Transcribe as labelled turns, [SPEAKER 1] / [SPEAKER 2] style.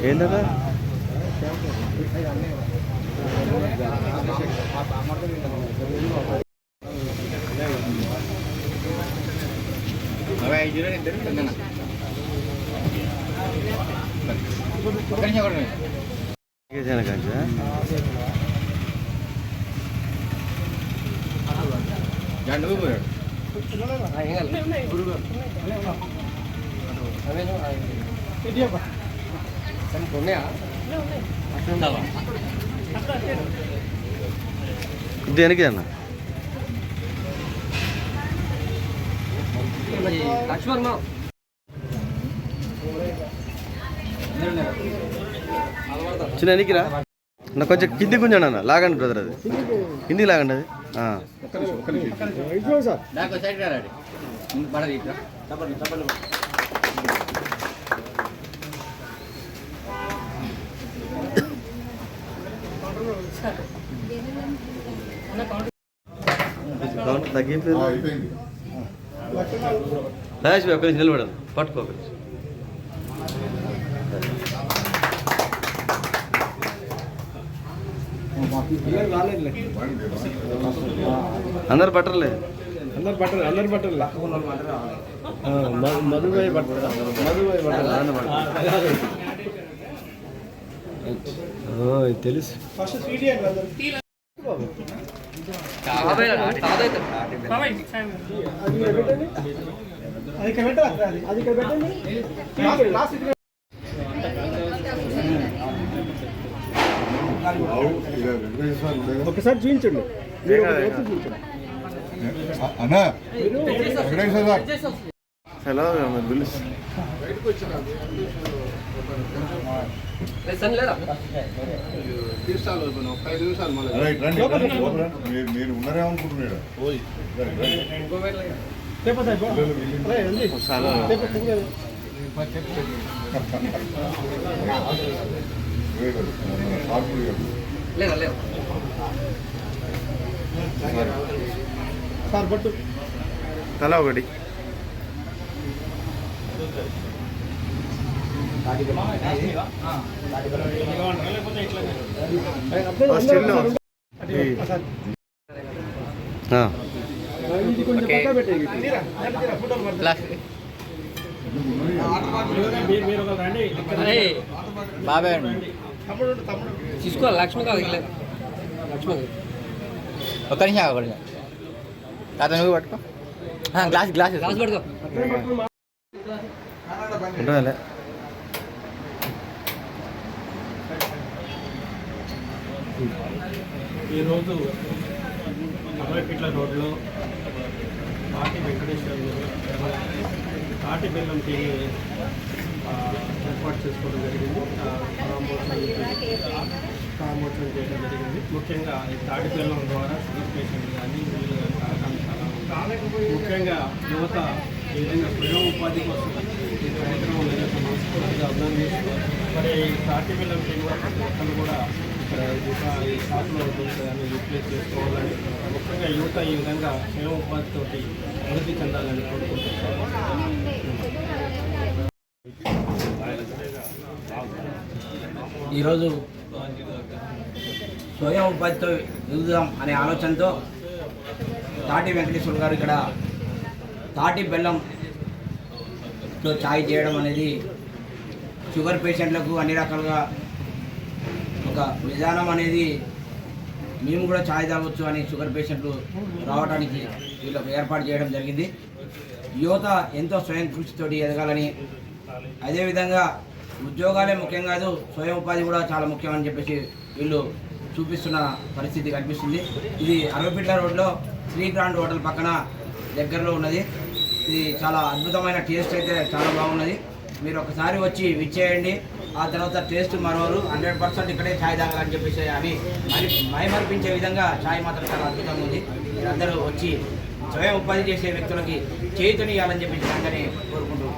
[SPEAKER 1] ఏంటదా దేనికి అన్న చిన్న ఎనికిరా నా కొంచెం కింది గుంజండి అన్న లాగండి బ్రదర్ అది కిందికి లాగండి అది తగ్గిపోయింది ఒకరి నిలబడదు పట్టుకోకరి అందరు పట్టర్లే అందరు పట్టరు మధుబాయి తెలుసు ఒకసారి చూపించండి అన్నా హలో
[SPEAKER 2] మీరు ఉన్నారే అనుకుంటున్నాడు
[SPEAKER 1] సార్ పట్టు తల ఒకటి
[SPEAKER 3] బాబాయ్ తీసుకోవాలి లక్ష్మి కాదు లక్ష్మి ఒక్క నిమిషం ఒకటి తాత నువ్వు పట్టుకో గ్లాస్ పట్టుకో
[SPEAKER 1] ఉండాలి
[SPEAKER 4] ఈరోజు అమరపేట్ల రోడ్లో తాటి వెంకటేశ్వర తాటి బెల్లం టీ ఏర్పాటు చేసుకోవడం జరిగింది. ప్రారంభోత్సవం చేయడం జరిగింది. ముఖ్యంగా ఈ తాటి బెల్లం ద్వారా షుగర్ పేషెంట్లు కానీ వీళ్ళు కానీ చాలా ముఖ్యంగా యువత ఈ విధంగా స్వయం ఉపాధి కోసం ఈ కార్యక్రమం ఏదైతే మనస్ఫూర్తిగా అభినందిస్తూ మరి తాటి బెల్లం టీ ఒక్కరు కూడా ఈ షాపులో కానీ యూటిలైజ్ చేసుకోవాలని ముఖ్యంగా యువత ఈ విధంగా స్వయం ఉపాధితో అభివృద్ధి చెందాలని కోరుకుంటున్నాను.
[SPEAKER 3] ఈరోజు స్వయం ఉపాధితో ఎదుగుదాం అనే ఆలోచనతో తాటి వెంకటేశ్వర గారు ఇక్కడ తాటి బెల్లంతో ఛాయ్ చేయడం అనేది షుగర్ పేషెంట్లకు అన్ని రకాలుగా ఒక విధానం అనేది మేము కూడా ఛాయ్ తాగొచ్చు అని షుగర్ పేషెంట్లు రావడానికి వీళ్ళకు ఏర్పాటు చేయడం జరిగింది. యువత ఎంతో స్వయం కృషితోటి ఎదగాలని, అదేవిధంగా ఉద్యోగాలే ముఖ్యం కాదు స్వయం ఉపాధి కూడా చాలా ముఖ్యమని చెప్పేసి వీళ్ళు చూపిస్తున్న పరిస్థితి కనిపిస్తుంది. ఇది అరవపేట్ల రోడ్లో శ్రీ గ్రాండ్ హోటల్ పక్కన దగ్గరలో ఉన్నది. ఇది చాలా అద్భుతమైన టేస్ట్ అయితే చాలా బాగున్నది. మీరు ఒకసారి వచ్చి విచ్చేయండి. ఆ తర్వాత టేస్ట్ మరోరు 100% ఇక్కడే ఛాయ్ తాగాలని చెప్పేసి అని మైమర్పించే విధంగా ఛాయ్ మాత్రం చాలా అద్భుతంగా ఉంది. మీరందరూ వచ్చి స్వయం ఉపాధి చేసే వ్యక్తులకి చేతునియాలని చెప్పేసి అందరినీ కోరుకుంటూ